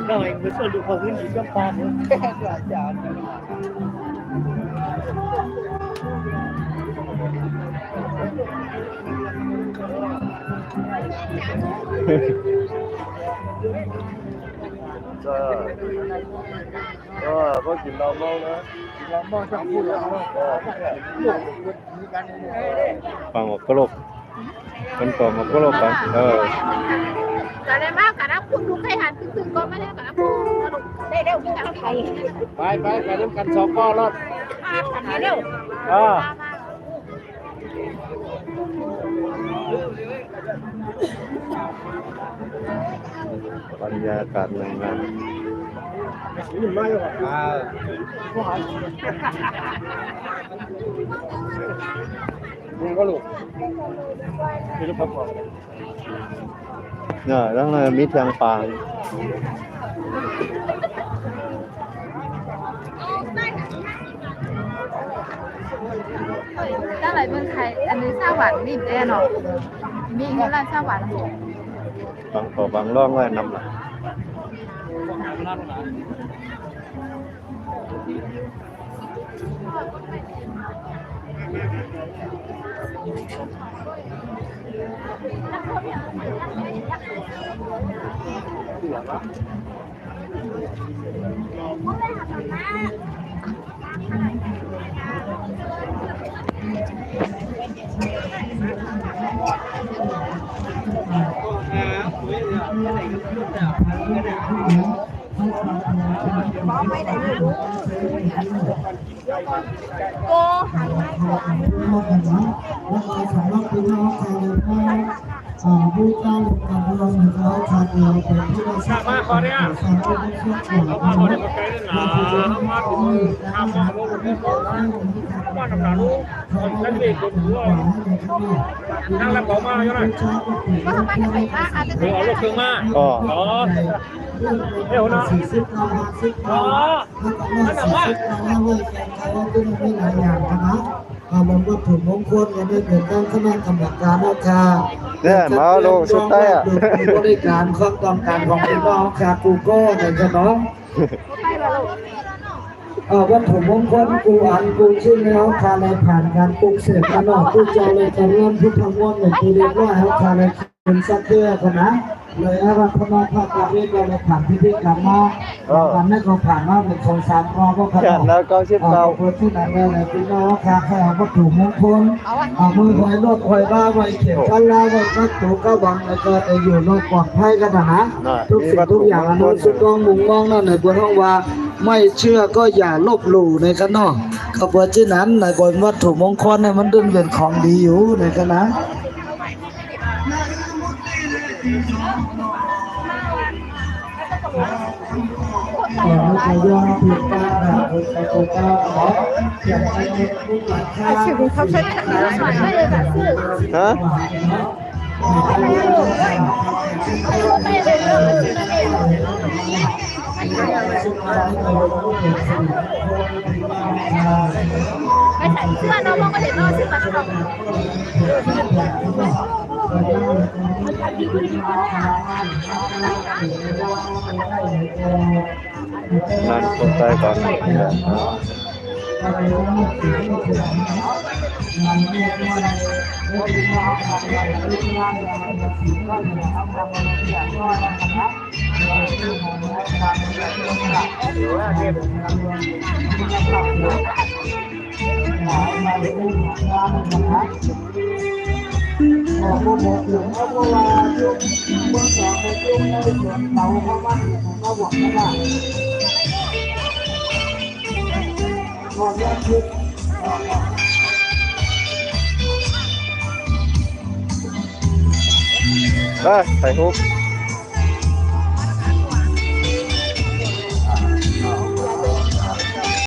Rồi, mới sửa được hơn gì cho ta nữa. Là chào. Rồi. Rồi, có chuyện đâu mong nữa. Làm mong chẳng vui đâu. Bằng một cái lục. Mình còn một cái lục bạn. Cả đây bác cả đápคุณดูใครหันตึงๆก็ไม่ได้กับพูดได้เร็วมีกับไทย ไปเริ่มกัน2ก้อนรอด มาขันเร็ว บรรยากาศในงาน ไม่หรอกมึงก็ลูกมีลูกพักผ่อน เนี่ยตั้งแต่มีเทียงฟาง ถ้าไหลเมืองไทยอันนี้ชาหวานนี่แน่นอนมีเงินร้านชาหวาน บางตัวบางร่องก็นำหลัง โกหันไม้ก่อน ผู้การการเมืองเขาชาติเราเป็นที่ได้ทราบมาขอเนี่ยเอามาขอเนี่ยมาไกลเลยนะเอามาถึงทำมาโลกนี้ก็เอามาทำหนาลูกนั่นเองคนหัวนั่งรับของมาอยู่ไหน ก็ทำไมถึงไปบ้านอาจจะ เอาลูกเครื่องมา ก็ อ๋อเดี๋ยวนะอ๋อนั่นแหละว่ามันก็ถูกมงคลกันด้วยเกิดตั้งคณะกรรมการนะคะ เนี่ยมาลงสุดใต้อะ บริการความต้องการของพี่น้องค่ะกูก็แต่จะน้องวัตถุมงคลกูอันกูชื่อแล้วคาเลยผ่านการปลุกเสกกันออกกูเจ้าเลยจะเริ่มพุทธมนต์หนึ่งกูเรียกว่าให้คาเลยเป็นสักเกือกันนะเลยว่าพระนพระกวีเราเลยผ่านพิธีกรรมมาการไม่ก็ผ่านมาเป็นของสามข้อก็ข แค่แล้วก็ชิบเรา เพื่อที่ไหนเลยพี่น้องค่ะแค่วัตถุมงคลมือหอยรถหอยบ้าหอยเข็มกันลาหอยกัดตัวก็บังแล้วก็จะอยู่รอดปลอดภัยกันนะทุกสิ่งทุกอย่างอนุสุกองมุงมองนั่นในบนห้องว่าไม่เชื่อก็อย่าลบหลู่ในกันเนาะก็เพราะฉะนั้นในบนวัตถุมงคลเนี่ยมันดึงเป็นของดีอยู่ในกันนะไม่ใช่ยอมผิดตาแบบใครโกงก้าวหรอกอย่างไรผู้หลักข้า ชีวิตเขาใช้แบบนี้หวานไม่เลยแบบซื้อ ฮะ ไม่เลยเรื่องซื้อนั่นเองไม่ใส่เสื้อน้องก็เห็นน้องซื้อมาแล้ว งานสุดใต้ก่อนเนี่ยไปถ่ายรูป